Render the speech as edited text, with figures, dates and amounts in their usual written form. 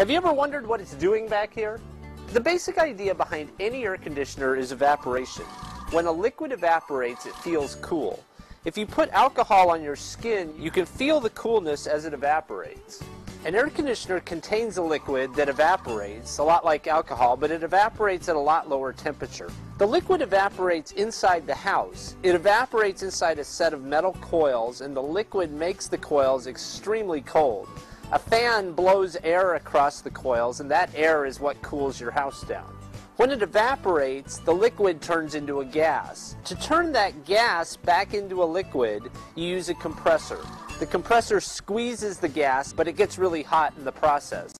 Have you ever wondered what it's doing back here? The basic idea behind any air conditioner is evaporation. When a liquid evaporates, it feels cool. If you put alcohol on your skin, you can feel the coolness as it evaporates. An air conditioner contains a liquid that evaporates, a lot like alcohol, but it evaporates at a lot lower temperature. The liquid evaporates inside the house. It evaporates inside a set of metal coils, and the liquid makes the coils extremely cold. A fan blows air across the coils, and that air is what cools your house down. When it evaporates, the liquid turns into a gas. To turn that gas back into a liquid, you use a compressor. The compressor squeezes the gas, but it gets really hot in the process.